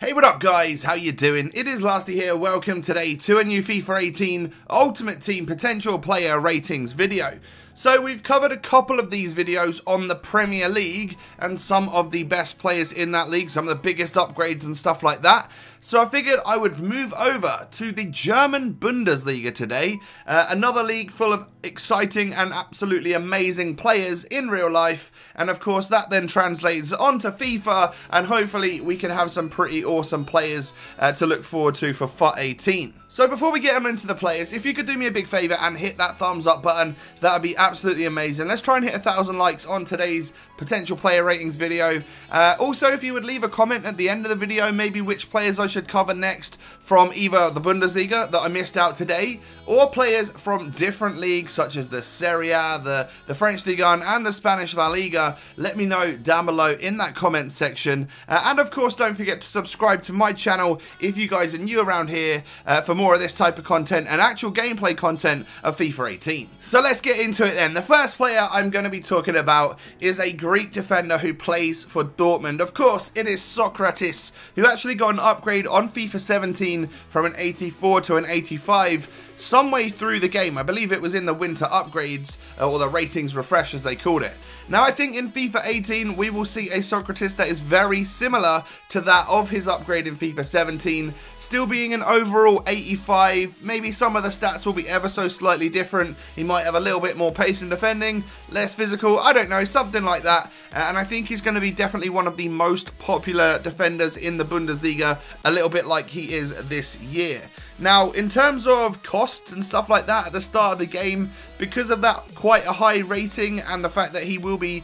Hey, what up guys, how you doing? It is Lasty here, welcome today to a new FIFA 18 Ultimate Team Potential Player Ratings video. So we've covered a couple of these videos on the Premier League and some of the best players in that league, some of the biggest upgrades and stuff like that. So I figured I would move over to the German Bundesliga today, another league full of exciting and absolutely amazing players in real life, and of course that then translates onto FIFA, and hopefully we can have some pretty awesome players to look forward to for FUT 18. So before we get on into the players, if you could do me a big favour and hit that thumbs up button, that would be absolutely amazing. Let's try and hit 1,000 likes on today's potential player ratings video. Also, if you would leave a comment at the end of the video, maybe which players I should cover next from either the Bundesliga that I missed out today, or players from different leagues such as the Serie A, the French Ligue 1 and the Spanish La Liga, let me know down below in that comment section. And of course, don't forget to subscribe to my channel if you guys are new around here for more of this type of content and actual gameplay content of FIFA 18. So let's get into it then. The first player I'm going to be talking about is a Greek defender who plays for Dortmund. Of course, it is Socrates, who actually got an upgrade on FIFA 17 from an 84 to an 85 some way through the game. I believe it was in the winter upgrades, or the ratings refresh as they called it. Now I think in FIFA 18 we will see a Socrates that is very similar to that of his upgrade in FIFA 17, still being an overall 85, maybe some of the stats will be ever so slightly different. He might have a little bit more pace in defending, less physical, I don't know, something like that. And I think he's going to be definitely one of the most popular defenders in the Bundesliga, a little bit like he is this year. Now, in terms of costs and stuff like that at the start of the game, because of that quite a high rating and the fact that he will be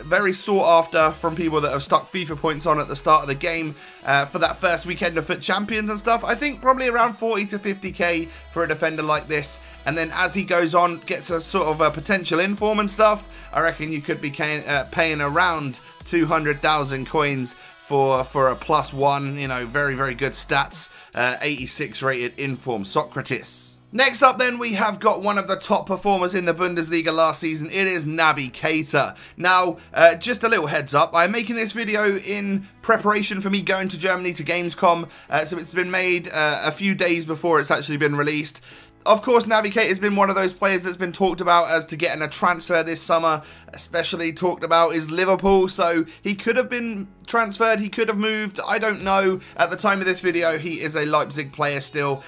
very sought after from people that have stuck FIFA points on at the start of the game for that first weekend of FUT Champions and stuff, I think probably around 40 to 50k for a defender like this. And then as he goes on, gets a sort of a potential inform and stuff, I reckon you could be paying around 200,000 coins for a +1, you know, very, very good stats, 86 rated inform Socrates. Next up then, we have got one of the top performers in the Bundesliga last season. It is Naby Keita. Now, just a little heads up, I'm making this video in preparation for me going to Germany to Gamescom, so it's been made a few days before it's actually been released. Of course, Naby Keita has been one of those players that's been talked about as to getting a transfer this summer, especially talked about is Liverpool, so he could have been transferred, he could have moved, I don't know. At the time of this video, he is a Leipzig player still,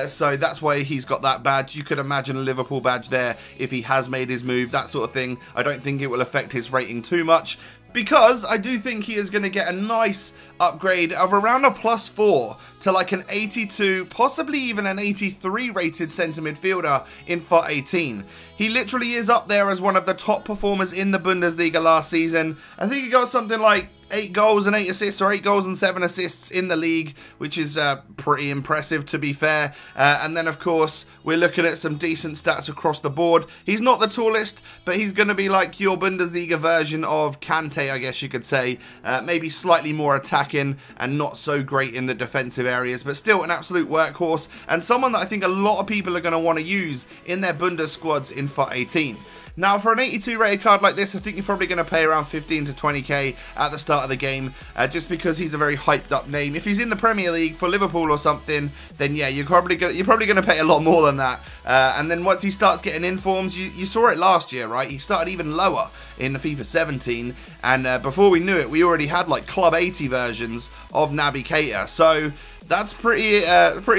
so that's why he's got that badge. You could imagine a Liverpool badge there if he has made his move, that sort of thing. I don't think it will affect his rating too much, because I do think he is going to get a nice upgrade of around a +4 to like an 82, possibly even an 83 rated centre midfielder in FUT 18. He literally is up there as one of the top performers in the Bundesliga last season. I think he got something like 8 goals and 8 assists, or 8 goals and 7 assists in the league, which is pretty impressive to be fair. And then of course we're looking at some decent stats across the board. He's not the tallest, but he's going to be like your Bundesliga version of Kante, I guess you could say. Maybe slightly more attacking and not so great in the defensive areas, but still an absolute workhorse and someone that I think a lot of people are going to want to use in their Bundes squads in FUT 18. Now, for an 82 rated card like this, I think you're probably going to pay around 15 to 20k at the start of the game, just because he's a very hyped up name. If he's in the Premier League for Liverpool or something, then yeah, you're probably going to pay a lot more than that. And then once he starts getting informs, you saw it last year, right? He started even lower in the FIFA 17, and before we knew it, we already had like Club 80 versions of Naby Keita. So that's pretty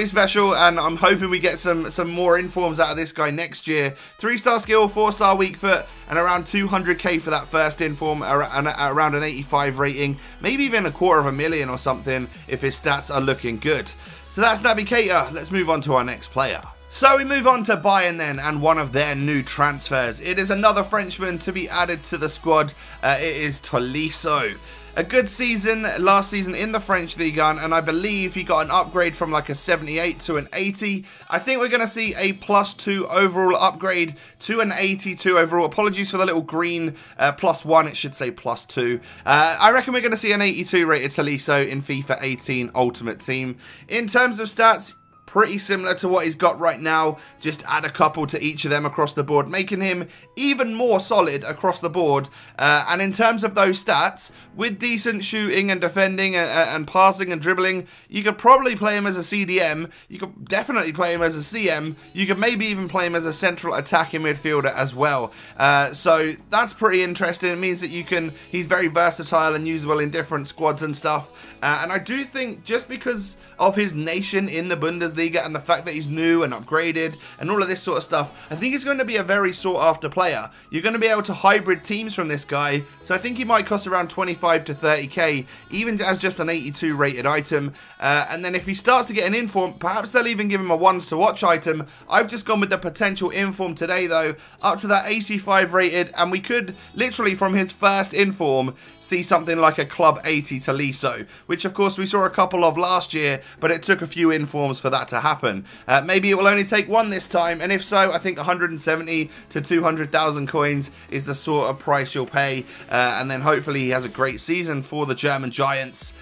special, and I'm hoping we get some more informs out of this guy next year. 3-star skill, 4-star weak foot, and around 200k for that first inform, and around an 85 rating, maybe even a $250,000 or something if his stats are looking good. So that's Naby Keita. Let's move on to our next player. So we move on to Bayern then, and one of their new transfers. It is another Frenchman to be added to the squad. It is Tolisso. A good season last season in the French Ligue 1, and I believe he got an upgrade from like a 78 to an 80. I think we're going to see a +2 overall upgrade to an 82 overall. Apologies for the little green +1, it should say +2. I reckon we're going to see an 82 rated Tolisso in FIFA 18 Ultimate Team. In terms of stats, pretty similar to what he's got right now, just add a couple to each of them across the board, making him even more solid across the board. And in terms of those stats, with decent shooting and defending and passing and dribbling, you could probably play him as a CDM, you could definitely play him as a CM, you could maybe even play him as a central attacking midfielder as well. So that's pretty interesting. It means that he's very versatile and usable in different squads and stuff. And I do think just because of his nation in the Bundesliga and the fact that he's new and upgraded and all of this sort of stuff, I think he's going to be a very sought after player. You're going to be able to hybrid teams from this guy, so I think he might cost around 25 to 30k, even as just an 82 rated item. And then if he starts to get an inform, perhaps they'll even give him a ones to watch item. I've just gone with the potential inform today though, up to that 85 rated, and we could literally from his first inform see something like a club 80 to Liso, which of course we saw a couple of last year, but it took a few informs for that to happen. Maybe it will only take one this time, and if so, I think 170 to 200,000 coins is the sort of price you'll pay, and then hopefully he has a great season for the German Giants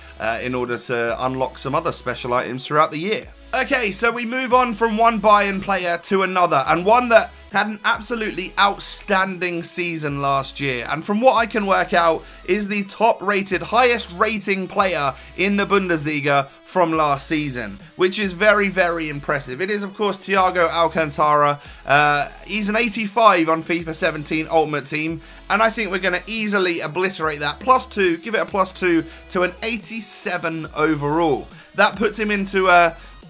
in order to unlock some other special items throughout the year. Okay, so we move on from one Bayern player to another, and one that had an absolutely outstanding season last year, and from what I can work out is the top rated, highest rating player in the Bundesliga from last season, which is very, very impressive. It is of course Thiago Alcantara. He's an 85 on FIFA 17 Ultimate Team, and I think we're going to easily obliterate that. +2, give it a +2 to an 87 overall. That puts him into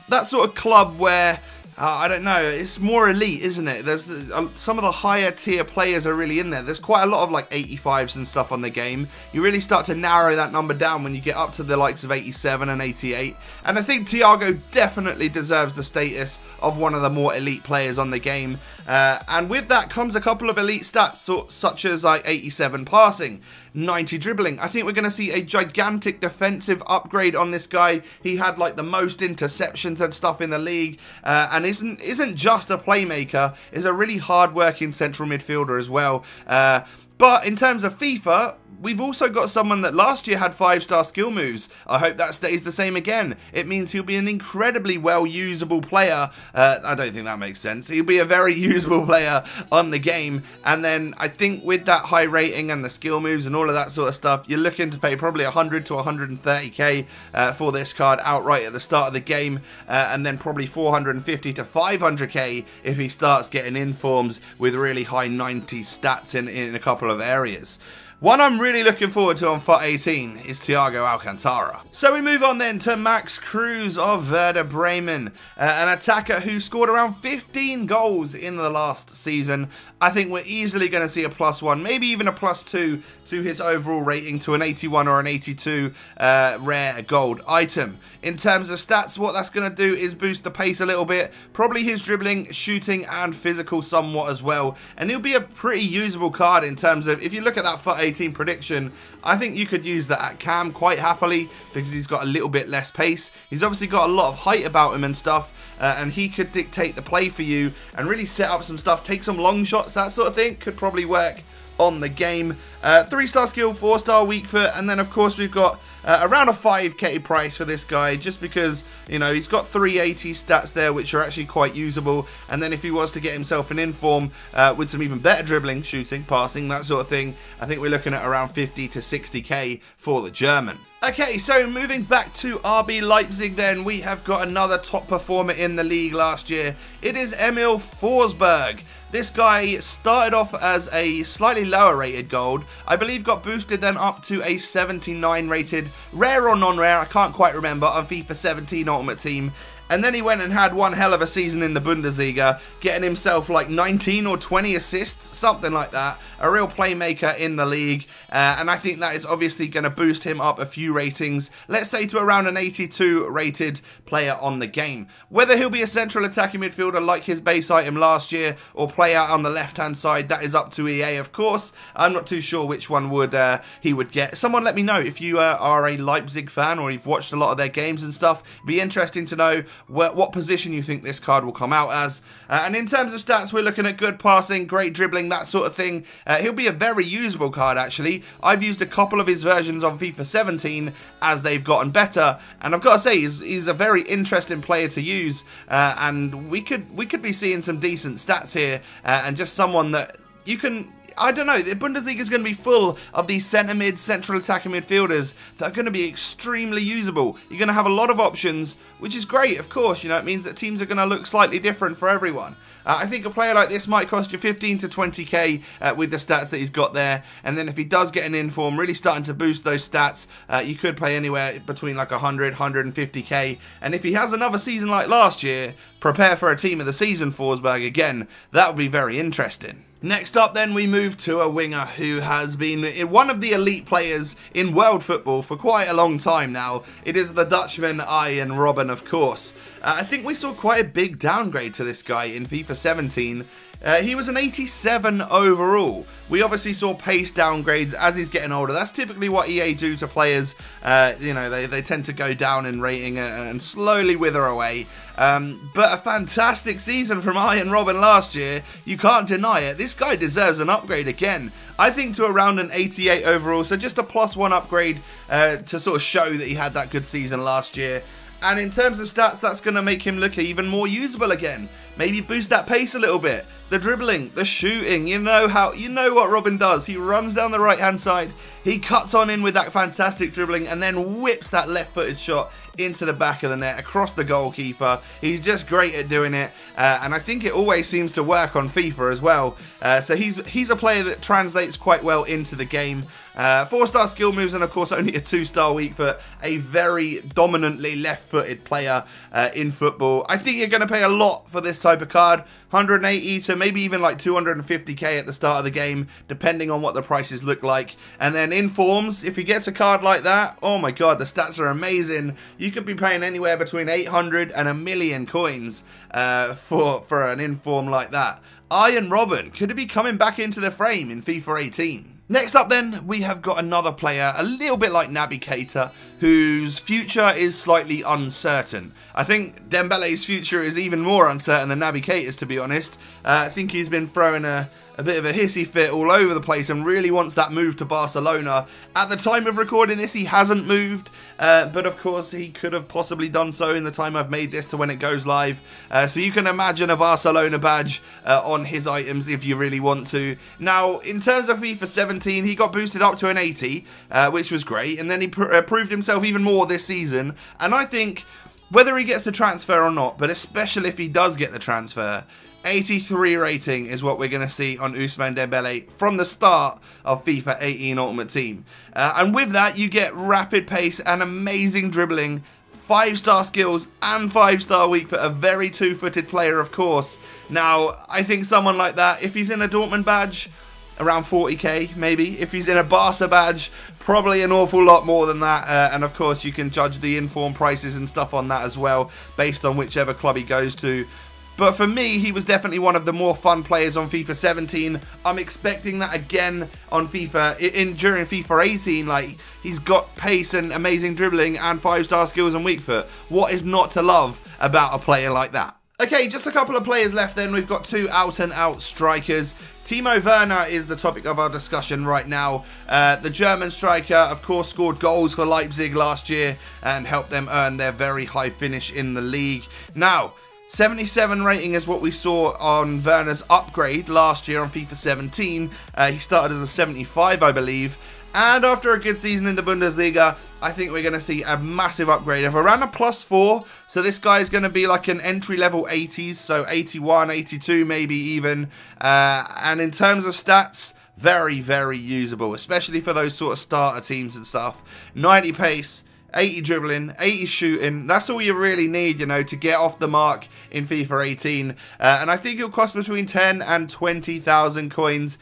that sort of club where I don't know, it's more elite, isn't it? There's some of the higher tier players are really in there. There's quite a lot of like 85s and stuff on the game. You really start to narrow that number down when you get up to the likes of 87 and 88. And I think Thiago definitely deserves the status of one of the more elite players on the game. And with that comes a couple of elite stats, such as like 87 passing, 90 dribbling. I think we're going to see a gigantic defensive upgrade on this guy. He had like the most interceptions and stuff in the league, and isn't just a playmaker, is a really hard-working central midfielder as well. But in terms of FIFA, we've also got someone that last year had 5-star skill moves. I hope that stays the same again. It means he'll be an incredibly well-usable player. I don't think that makes sense. He'll be a very usable player on the game. And then I think with that high rating and the skill moves and all of that sort of stuff, you're looking to pay probably 100 to 130k for this card outright at the start of the game. And then probably 450 to 500k if he starts getting informs with really high 90 stats in a couple of areas. One I'm really looking forward to on FUT 18 is Thiago Alcantara. So we move on then to Max Cruz of Werder Bremen, an attacker who scored around 15 goals in the last season. I think we're easily going to see a +1, maybe even a +2 to his overall rating to an 81 or an 82 rare gold item. In terms of stats, what that's going to do is boost the pace a little bit, probably his dribbling, shooting and physical somewhat as well, and he'll be a pretty usable card in terms of, if you look at that FUT 18 prediction, I think you could use that at cam quite happily because he's got a little bit less pace. He's obviously got a lot of height about him and stuff, and he could dictate the play for you and really set up some stuff, take some long shots, that sort of thing. Could probably work on the game. 3-star skill, 4-star weak foot, and then of course we've got around a 5k price for this guy, just because, you know, he's got 380 stats there which are actually quite usable, and then if he was to get himself an inform with some even better dribbling, shooting, passing, that sort of thing, I think we're looking at around 50 to 60k for the German. Okay, so moving back to RB Leipzig then, we have got another top performer in the league last year. It is Emil Forsberg. This guy started off as a slightly lower rated gold, I believe got boosted then up to a 79 rated, rare or non-rare, I can't quite remember, on FIFA 17 Ultimate Team. And then he went and had one hell of a season in the Bundesliga, getting himself like 19 or 20 assists, something like that. A real playmaker in the league. And I think that is obviously going to boost him up a few ratings. Let's say to around an 82 rated player on the game. Whether he'll be a central attacking midfielder like his base item last year, or play out on the left-hand side, that is up to EA, of course. I'm not too sure which one he would get. Someone let me know if you are a Leipzig fan or you've watched a lot of their games and stuff. It'd be interesting to know what position you think this card will come out as. And in terms of stats, we're looking at good passing, great dribbling, that sort of thing. He'll be a very usable card, actually. I've used a couple of his versions on FIFA 17 as they've gotten better, and I've got to say, he's a very interesting player to use, and we could be seeing some decent stats here, and just someone that you can... I don't know, the Bundesliga is going to be full of these centre mid, central attacking midfielders that are going to be extremely usable. You're going to have a lot of options, which is great, of course. You know, it means that teams are going to look slightly different for everyone. I think a player like this might cost you 15 to 20k with the stats that he's got there. And then if he does get an inform, really starting to boost those stats, you could pay anywhere between like 100, 150k. And if he has another season like last year, prepare for a team of the season Forsberg again. That would be very interesting. Next up then, we move to a winger who has been one of the elite players in world football for quite a long time now. It is the Dutchman Arjen Robben, of course. I think we saw quite a big downgrade to this guy in FIFA 17. He was an 87 overall. We obviously saw pace downgrades as he's getting older. That's typically what EA do to players. You know, they tend to go down in rating and slowly wither away. But a fantastic season from Arjen Robben last year. You can't deny it. This guy deserves an upgrade again. I think to around an 88 overall. So just a +1 upgrade to sort of show that he had that good season last year. And in terms of stats, that's going to make him look even more usable again. Maybe boost that pace a little bit. The dribbling, the shooting, you know what Robben does. He runs down the right-hand side, he cuts on in with that fantastic dribbling, and then whips that left-footed shot into the back of the net, across the goalkeeper. He's just great at doing it, and I think it always seems to work on FIFA as well. So he's a player that translates quite well into the game. 4-star skill moves, and of course only a 2-star weak foot. A very dominantly left-footed player in football. I think you're going to pay a lot for this type of card. 180 to maybe even like 250k at the start of the game, depending on what the prices look like. And then informs, if he gets a card like that, oh my god, the stats are amazing. You could be paying anywhere between 800 and 1 million coins for an inform like that. Arjen Robben, could it be coming back into the frame in FIFA 18? Next up then, we have got another player, a little bit like Naby Keita, whose future is slightly uncertain. I think Dembele's future is even more uncertain than Naby Keita's, to be honest. I think he's been throwing a bit of a hissy fit all over the place and really wants that move to Barcelona. At the time of recording this, he hasn't moved, but of course he could have possibly done so in the time I've made this to when it goes live. So you can imagine a Barcelona badge on his items if you really want to. Now, in terms of FIFA 17, he got boosted up to an 80, which was great, and then he proved himself even more this season. And I think, whether he gets the transfer or not, but especially if he does get the transfer, 83 rating is what we're going to see on Ousmane Dembele from the start of FIFA 18 Ultimate Team. And with that, you get rapid pace and amazing dribbling, 5-star skills and 5-star weak foot, a very two-footed player, of course. Now, I think someone like that, if he's in a Dortmund badge, around 40k maybe. If he's in a Barca badge, probably an awful lot more than that. And of course, you can judge the inform prices and stuff on that as well, based on whichever club he goes to. But for me, he was definitely one of the more fun players on FIFA 17. I'm expecting that again on FIFA, during FIFA 18. Like, he's got pace and amazing dribbling and 5-star skills and weak foot. What is not to love about a player like that? Okay, just a couple of players left then. We've got 2 out-and-out strikers. Timo Werner is the topic of our discussion right now. The German striker, of course, scored goals for Leipzig last year and helped them earn their very high finish in the league. Now, 77 rating is what we saw on Werner's upgrade last year on FIFA 17. He started as a 75, I believe. And after a good season in the Bundesliga, I think we're going to see a massive upgrade of around a +4. So this guy is going to be like an entry-level 80s, so 81, 82 maybe even. And in terms of stats, very, very usable, especially for those sort of starter teams and stuff. 90 pace, 80 dribbling, 80 shooting. That's all you really need, you know, to get off the mark in FIFA 18. And I think it'll cost between 10 and 20,000 coins,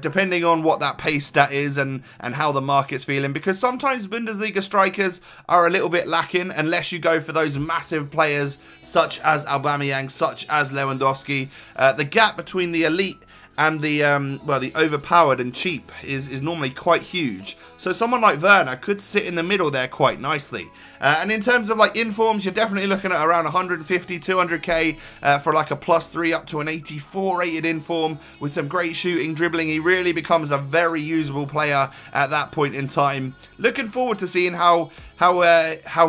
depending on what that pace stat is and how the market's feeling. Because sometimes Bundesliga strikers are a little bit lacking unless you go for those massive players such as Aubameyang, such as Lewandowski. The gap between the elite and the well, the overpowered and cheap is normally quite huge. So someone like Werner could sit in the middle there quite nicely. And in terms of like informs, you're definitely looking at around 150, 200k for like a +3 up to an 84 rated inform with some great shooting, dribbling. He really becomes a very usable player at that point in time. Looking forward to seeing how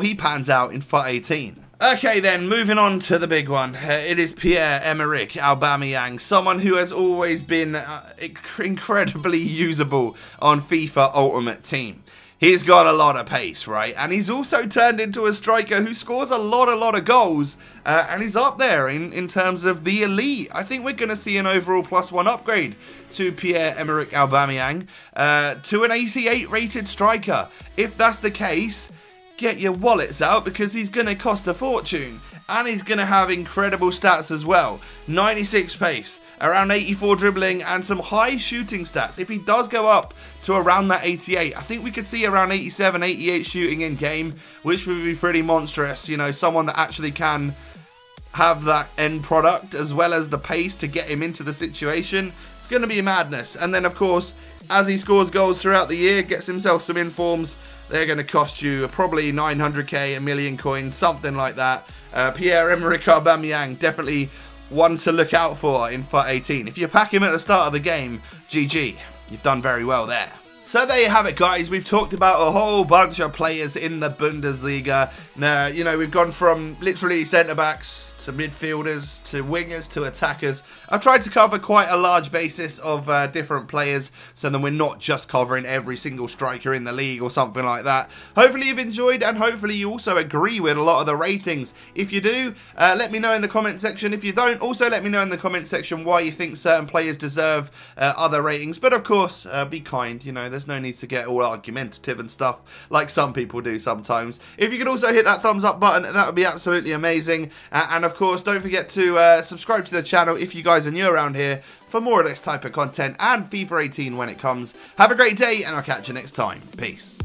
he pans out in FUT 18. Okay then, moving on to the big one. It is Pierre-Emerick Aubameyang, someone who has always been incredibly usable on FIFA Ultimate Team. He's got a lot of pace, right? And he's also turned into a striker who scores a lot of goals. And he's up there in terms of the elite. I think we're going to see an overall +1 upgrade to Pierre-Emerick Aubameyang to an 88 rated striker. If that's the case, get your wallets out, because he's going to cost a fortune. And he's going to have incredible stats as well. 96 pace, around 84 dribbling, and some high shooting stats. If he does go up to around that 88, I think we could see around 87, 88 shooting in game, which would be pretty monstrous. You know, someone that actually can have that end product as well as the pace to get him into the situation. It's going to be madness. And then, of course, as he scores goals throughout the year, gets himself some informs, they're going to cost you probably 900k, a million coins, something like that. Pierre-Emerick Aubameyang, definitely one to look out for in FUT 18. If you pack him at the start of the game, GG, you've done very well there. So there you have it, guys. We've talked about a whole bunch of players in the Bundesliga. Now, you know, we've gone from literally centre-backs to midfielders to wingers to attackers. I've tried to cover quite a large basis of different players, so then we're not just covering every single striker in the league or something like that. Hopefully you've enjoyed, and hopefully you also agree with a lot of the ratings. If you do, let me know in the comment section. If you don't, also let me know in the comment section why you think certain players deserve other ratings. But of course, be kind, you know, there's no need to get all argumentative and stuff like some people do sometimes. If you could also hit that thumbs up button, that would be absolutely amazing. And of course, don't forget to subscribe to the channel if you guys are new around here for more of this type of content and FIFA 18 when it comes. Have a great day, and I'll catch you next time. Peace.